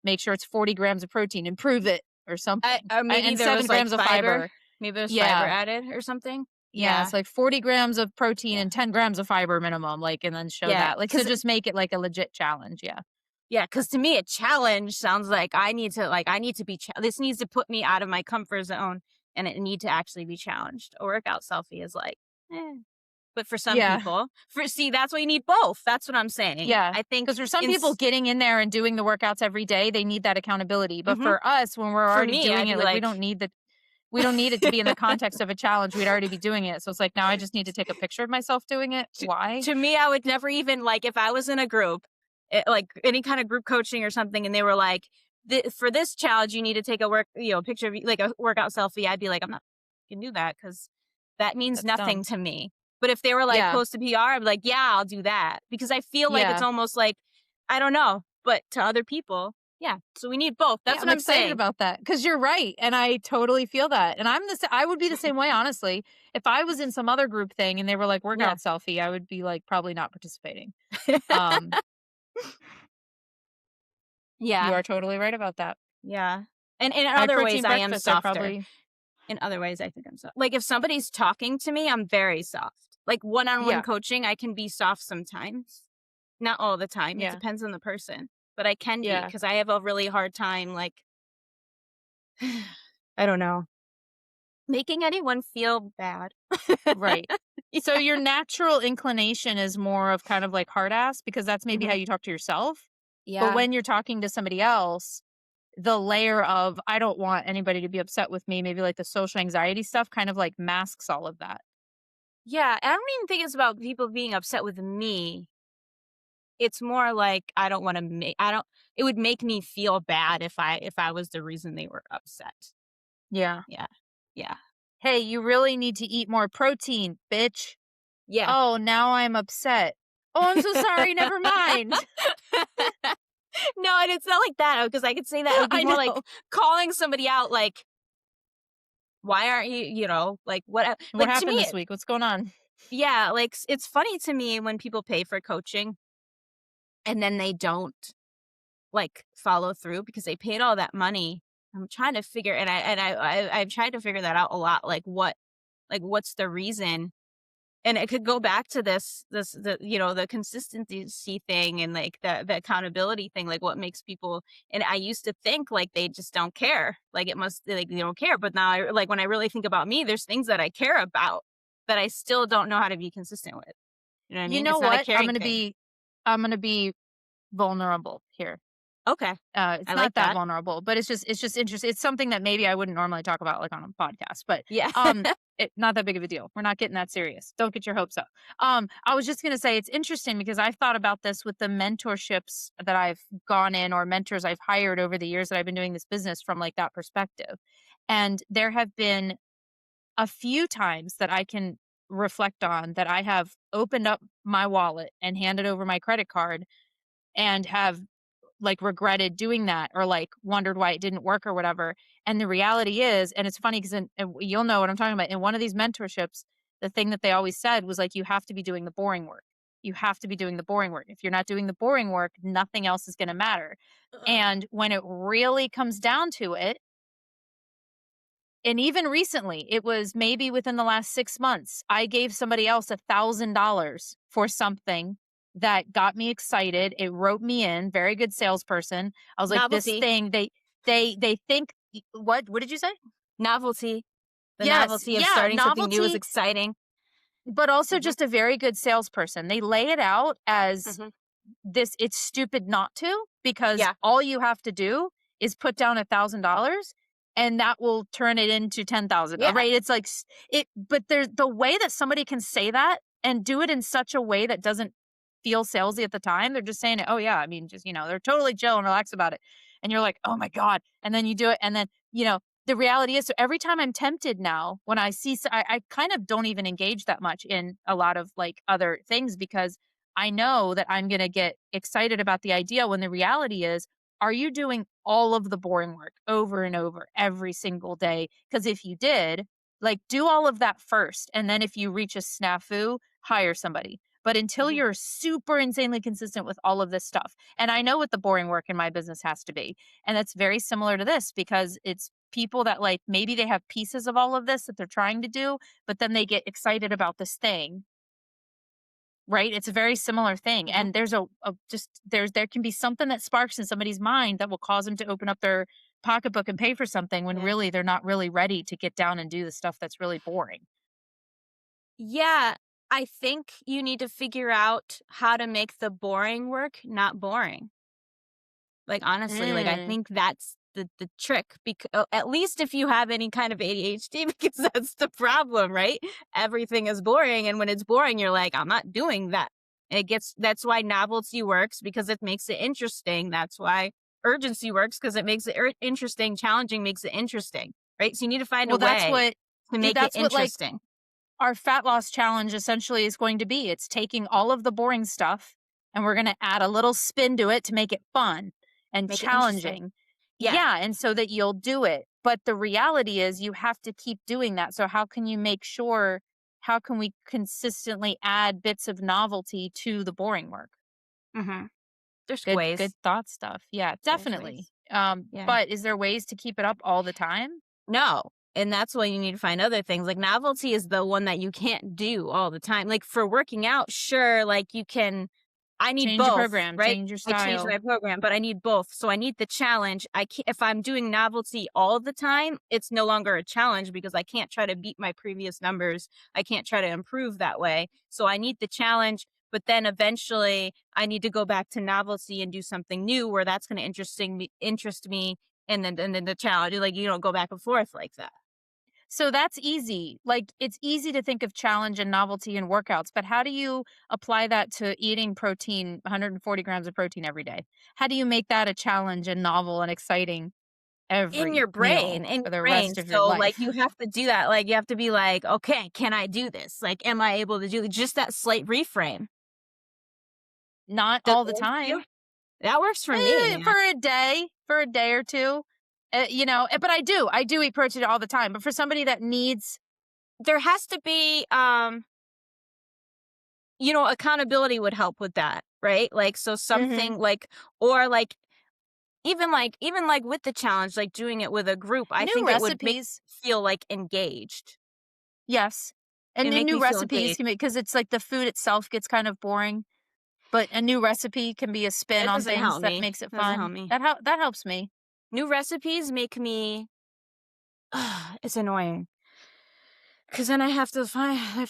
make sure it's 40 grams of protein, improve it or something. Or maybe And there 7 was like grams of fiber. Maybe there's fiber Yeah. added or something. Yeah, it's like 40 grams of protein Yeah. and 10 grams of fiber minimum, like, and then show Yeah, that. Like, so just make it like a legit challenge. Yeah. Yeah, because to me, a challenge sounds like I need to be, this needs to put me out of my comfort zone and it need to actually be challenged. A workout selfie is like, eh. But for some Yeah. people, that's why you need both. That's what I'm saying. Yeah. I think Because for some people getting in there and doing the workouts every day, they need that accountability. But for us, when we're already me, doing I'd it, be like, like- we don't need it to be in the context of a challenge. We'd already be doing it. So it's like, now I just need to take a picture of myself doing it. Why? To me, I would never even, like, if I was in a group, like any kind of group coaching or something, and they were like, for this challenge, you need to take a picture of like a workout selfie. I'd be like, I'm not going to do that because that means That's nothing dumb. to me. But if they were like, Yeah. post a PR, I'd be like, yeah, I'll do that. Because I feel like it's Yeah. almost like, I don't know, but to other people, yeah. So we need both. That's Yeah, what I'm I'm excited saying. about that because you're right, and I totally feel that. And I would be the same way, honestly. If I was in some other group thing and they were like workout selfie, I would be like probably not participating. Um, Yeah. you are totally right about that. Yeah. And in High other ways, protein I am breakfast, I softer. probably In other ways, I think I'm soft. Like if somebody's talking to me, I'm very soft. Like one-on-one Yeah. coaching, I can be soft sometimes. Not all the time. It Yeah. depends on the person. But I can be Yeah. because I have a really hard time, like, I don't know, making anyone feel bad. Right. So your natural inclination is more of kind of like hard ass because that's maybe how you talk to yourself. But Yeah. when you're talking to somebody else, the layer of I don't want anybody to be upset with me, maybe like the social anxiety stuff kind of like masks all of that. Yeah. I don't even think it's about people being upset with me. It's more like I don't want to make, it would make me feel bad if I was the reason they were upset. Yeah. Yeah. Yeah. Hey, you really need to eat more protein, bitch. Yeah. Oh, now I'm upset. Oh, I'm so sorry. Never mind. No, and it's not like that because I could say that. It would be more like calling somebody out, like, why aren't you, like what? What Like to happened me, this week? What's going on? yeah, like it's funny to me when people pay for coaching and then they don't like follow through because they paid all that money. I'm trying to figure, and I've tried to figure that out a lot. Like what's the reason? And it could go back to the consistency thing and like the accountability thing, like what makes people, and I used to think like they just don't care. Like it must, like they don't care. But now like when I really think about me, there's things that I care about that I still don't know how to be consistent with. You know what I mean? You know It's not a what? caring thing. I'm gonna be vulnerable here. Okay. It's I not like that that. vulnerable, but it's just interesting. It's something that maybe I wouldn't normally talk about like on a podcast, but Yeah. not that big of a deal. We're not getting that serious. Don't get your hopes up. I was just gonna say it's interesting because I've thought about this with the mentorships that I've gone in or mentors I've hired over the years that I've been doing this business from like that perspective. And there have been a few times that I can reflect on that I have opened up my wallet and handed over my credit card and have like regretted doing that or like wondered why it didn't work or whatever. And the reality is, and it's funny because you'll know what I'm talking about. In one of these mentorships, the thing that they always said was like, you have to be doing the boring work. You have to be doing the boring work. If you're not doing the boring work, nothing else is going to matter. And when it really comes down to it, and even recently, it was maybe within the last 6 months, I gave somebody else $1,000 for something that got me excited. It wrote me in, very good salesperson. I was like, Novelty. this thing, they think, what did you say? Novelty. The Yes, novelty of yeah, starting something new is novelty, exciting. but also Mhm. just a very good salesperson. They lay it out as Mhm. this, it's stupid not to, because Yeah. all you have to do is put down $1,000 and that will turn it into 10,000. Yeah. Right. It's like but there's the way that somebody can say that and do it in such a way that doesn't feel salesy at the time. They're just saying it. Oh yeah. I mean, just, they're totally chill and relaxed about it. And you're like, oh my God. And then you do it. And then, the reality is, so every time I'm tempted now, when I see, I kind of don't even engage that much in a lot of like other things because I know that I'm going to get excited about the idea when the reality is, are you doing all of the boring work over and over every single day? Because if you did, like, do all of that first. And then if you reach a snafu, hire somebody. But until Mhm. you're super insanely consistent with all of this stuff, and I know what the boring work in my business has to be. And that's very similar to this because it's people that like maybe they have pieces of all of this that they're trying to do, but then they get excited about this thing, right? It's a very similar thing. Mhm. And there's a just there can be something that sparks in somebody's mind that will cause them to open up their pocketbook and pay for something when Yeah. really they're not really ready to get down and do the stuff that's really boring. Yeah, I think you need to figure out how to make the boring work not boring. Like, honestly, like, I Mm. think that's the trick at least if you have any kind of ADHD, because that's the problem, right? Everything is boring, and when it's boring, you're like, "I'm not doing that." And that's why novelty works because it makes it interesting. That's why urgency works because it makes it interesting. Challenging makes it interesting, right? So you need to find a Well, way to make it that's what like interesting. our fat loss challenge essentially is going to be. It's taking all of the boring stuff and we're going to add a little spin to it to make it fun and Make it interesting. challenging. Yeah. Yeah, and so that you'll do it. But the reality is you have to keep doing that. So how can you make sure how can we consistently add bits of novelty to the boring work? Mhm. There's Good ways. thought stuff. Yeah, There's definitely. ways. Yeah. But is there ways to keep it up all the time? No. And that's why you need to find other things. Like novelty is the one that you can't do all the time. Like for working out, sure, like you can I need Change your both, program, right? change your I changed style. my program, but I need both. So I need the challenge. I can't, if I'm doing novelty all the time, it's no longer a challenge because I can't try to beat my previous numbers. I can't try to improve that way. So I need the challenge, but then eventually I need to go back to novelty and do something new where that's going to interest me and then the challenge like you don't go back and forth like that. So that's easy. Like it's easy to think of challenge and novelty in workouts, but how do you apply that to eating protein, 140 grams of protein every day? How do you make that a challenge and novel and exciting every meal In for your the brain. rest of your So, like, life? you have to do that. Like, you have to be like, okay, can I do this? Like, am I able to do just that slight reframe? Not Does all it the work for you? time. That works for me, man. For a day or two. But I do eat protein all the time. But for somebody that needs, There has to be, accountability would help with that, right? Like, so Mhm, something like, or even like with the challenge, like doing it with a group, I new think it would make recipes, me feel like engaged. yes, It and make new me feel recipes engaged. can make because it's like the food itself gets kind of boring. But a new recipe can be a spin It on doesn't things help that me. makes it It doesn't help fun. me. That helps me. New recipes make me it's annoying. 'Cause then I have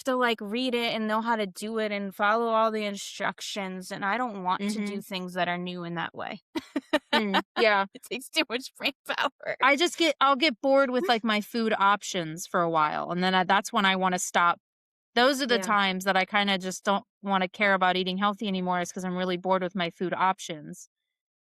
to, like, read it and know how to do it and follow all the instructions, and I don't want to do Mhm. things that are new in that way. Yeah. It takes too much brain power. I'll get bored with, like, my food options for a while, and then that's when I wanna stop. Those are the Yeah. times that I kinda just don't wanna care about eating healthy anymore is because 'cause I'm really bored with my food options,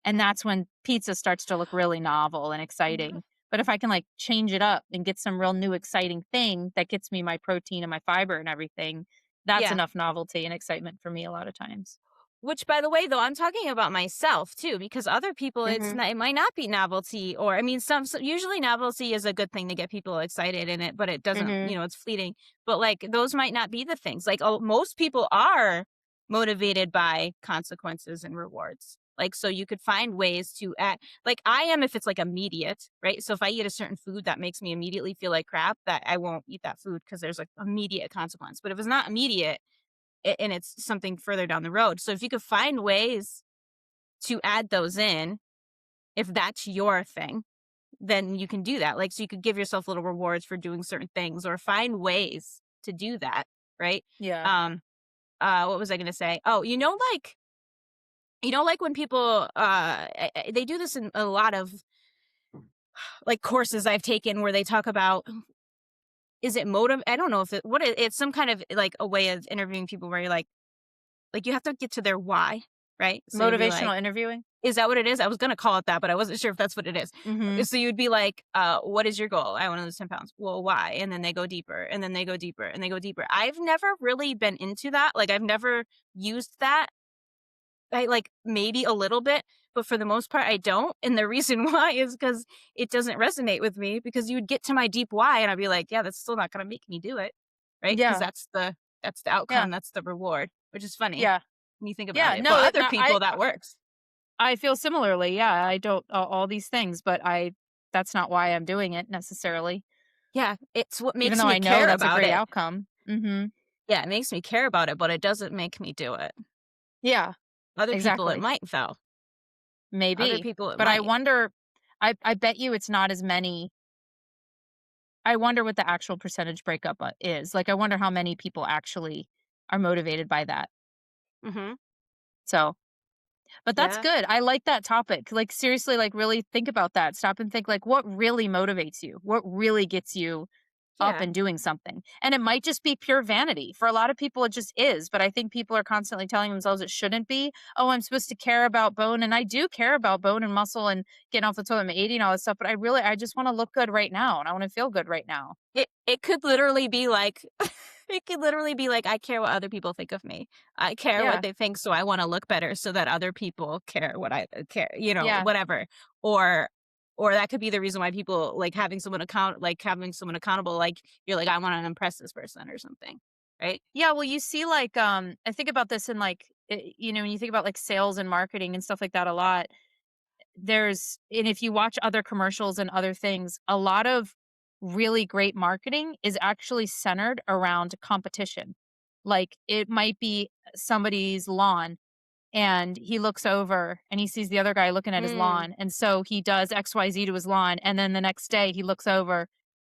and that's when pizza starts to look really novel and Mhm. exciting. But if I can, like, change it up and get some real new exciting thing that gets me my protein and my fiber and everything, that's Yeah. enough novelty and excitement for me a lot of times. Which, by the way, though, I'm talking about myself too, because other people, Mhm. it might not be novelty, or I mean, usually novelty is a good thing to get people excited in it, but it doesn't, Mhm. it's fleeting. But like those might not be the things. Like most people are motivated by consequences and rewards. Like so, you could find ways to add. Like I am, if it's like immediate, right? So if I eat a certain food that makes me immediately feel like crap, that I won't eat that food because there's like immediate consequence. But if it's not immediate and it's something further down the road. So if you could find ways to add those in, if that's your thing, then you can do that. Like, so you could give yourself little rewards for doing certain things or find ways to do that. Right. Yeah. Um, what was I going to say? Oh, like when people, they do this in a lot of like courses I've taken where they talk about, is it motive? I don't know if it's some kind of like a way of interviewing people where you're like you have to get to their why. right? So you'd be like, Motivational interviewing? is that what it is? I was gonna call it that, but I wasn't sure if that's what it is. Mhm. So you'd be like, what is your goal? I want to lose 10 pounds. Well, why? And then they go deeper, and then they go deeper, and they go deeper. I've never really been into that. Like, I've never used that. I like maybe a little bit, but for the most part, I don't. And the reason why is because it doesn't resonate with me, because you would get to my deep why and I'd be like, yeah, that's still not gonna make me do it. Right? Because Yeah. that's the Yeah. outcome, that's the reward, which is funny Yeah. when you think about Yeah. it. No, But that other people that works. I feel similarly. Yeah, I don't all these things, but that's not why I'm doing it necessarily, Yeah, it's what even makes though me I know care that's a about great it. outcome. Mhm. Yeah, it makes me care about it, but it doesn't make me do it. Yeah, Other people it exactly. might though. Other Maybe. people it But I might. wonder I bet you it's not as many. I wonder what the actual percentage breakup is. Like I wonder how many people actually are motivated by that. Mhm. So, but that's Yeah. good. I like that topic. Like seriously, like really think about that. Stop and think like what really motivates you? What really gets you up Yeah. and doing something? And it might just be pure vanity. For a lot of people it just is, but I think people are constantly telling themselves it shouldn't be. Oh, I'm supposed to care about bone, and I do care about bone and muscle and getting off the toilet and eating all this stuff, but I just want to look good right now and I want to feel good right now. It could literally be like it could literally be like, I care what other people think of me. I care what Yeah. they think, so I wanna look better so that other people care what I care, Yeah. whatever. Or or that could be the reason why people like having someone accountable, like, you're like, "I wanna impress this person," or something, right? Yeah, well, you see, like, I think about this in like, when you think about like sales and marketing and stuff like that a lot. And if you watch other commercials and other things, a lot of really great marketing is actually centered around competition. Like, it might be somebody's lawn and he looks over and he sees the other guy looking at his Mm. lawn, and so he does XYZ to his lawn, and then the next day he looks over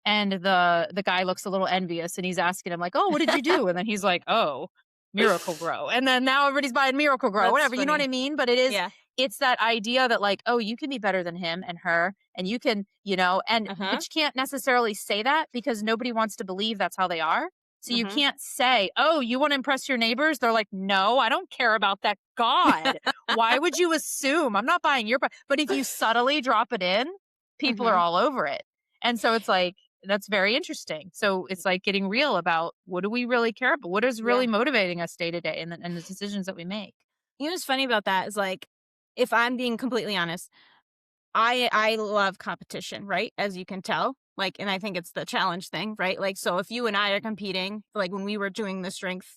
and the guy looks a little envious and he's asking him like, "Oh, what did you do?" And then he's like, "Oh, Miracle Grow." And then now everybody's buying Miracle Grow, That's whatever. You know what funny. I mean? But Yeah. it's that idea that like, "Oh, you can be better than him and her and you can, but Uh-huh. you can't necessarily say that because nobody wants to believe that's how they are. So you Mhm. can't say, "Oh, you want to impress your neighbors?" They're like, "No, I don't care about that." God, why would you assume? I'm not buying your but if you subtly drop it in, people are Mhm. all over it. And so it's like that's very interesting. So it's like getting real about what do we really care about? What is Yeah. really motivating us day to day and the decisions that we make. You know what's funny about that is, like, if I'm being completely honest, I love competition, right? As you can tell. Like, and I think it's the challenge thing, right? Like, so if you and I are competing, like when we were doing the strength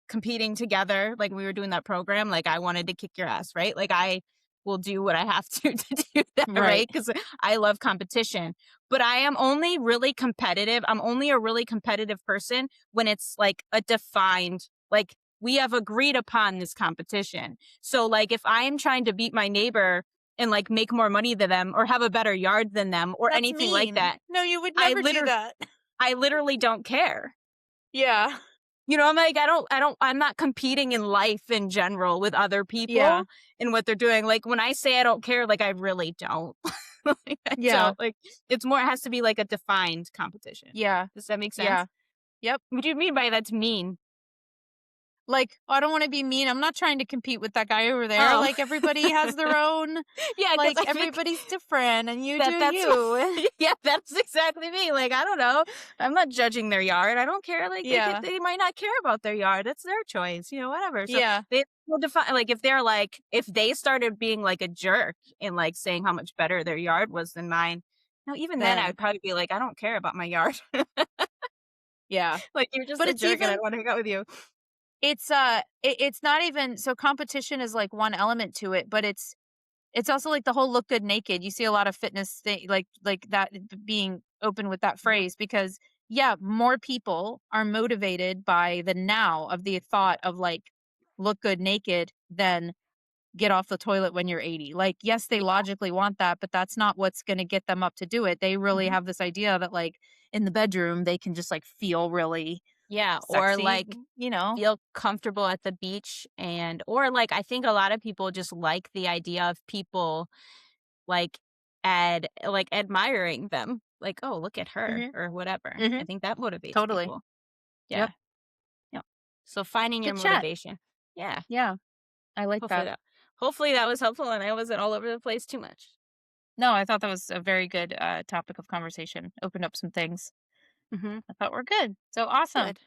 competing together, like when we were doing that program, like I wanted to kick your ass, right? Like I will do what I have to to do that, Right. right? Because I love competition. But I am only really competitive. I'm only a really competitive person when it's like a defined, like we have agreed upon this competition. So like if I am trying to beat my neighbor and like make more money than them or have a better yard than them or That's anything like mean. that, No, you would I never do literally that. I literally don't care. Yeah. I'm like, I'm not competing in life in general with other Yeah. people and what they're doing. Like when I say I don't care, like I really don't. Like, I Yeah. don't. Like it's more, it has to be like a defined competition. Yeah. Does that make Yeah. sense? Yep. What do you mean by that's mean? Like, I don't want to be mean. I'm not trying to compete with that guy over there. Oh. Like, everybody has their own, Yeah, because like, I think everybody's different and you do that's you. yeah, that's exactly me. Like, I don't know. I'm not judging their yard. I don't care. Like, Yeah. they might not care about their yard. That's their choice, whatever. So Yeah. they will define, like, if they're like, if they started being like a jerk and like saying how much better their yard was than mine, no, even then I Then, would probably be like, I don't care about my yard. yeah. Like, you're just But a it's jerk and I even, don't want to hang out with you. it's not even, so competition is like one element to it, but it's also like the whole look good naked. You see a lot of fitness thing like that being open with that Mhm. phrase because yeah, more people are motivated by the now of the thought of like look good naked than get off the toilet when you're 80. Like, yes, they Yeah. logically want that, but that's not what's going to get them up to do it. They really Mhm. have this idea that like in the bedroom they can just like feel really Yeah. Or sexy, like, you know. feel comfortable at the beach, and or like I think a lot of people just like the idea of people like admiring them. Like, "Oh, look at her," Mhm. or whatever. I Mhm. think that motivates Totally. people. Yep. Yeah. Yeah. So finding your Good chat. motivation. Yeah. Yeah. I like Hopefully that. that hopefully that was helpful and I wasn't all over the place too much. No, I thought that was a very good topic of conversation. Opened up some things. Mm-hmm. I thought we're good. So awesome. Good.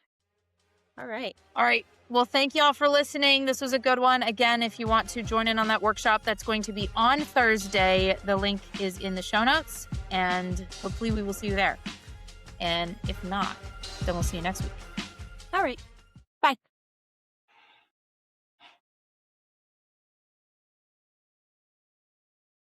All right. All right. Well, thank you all for listening. This was a good one. Again, if you want to join in on that workshop, that's going to be on Thursday. The link is in the show notes, and hopefully we will see you there. And if not, then we'll see you next week. All right. Bye.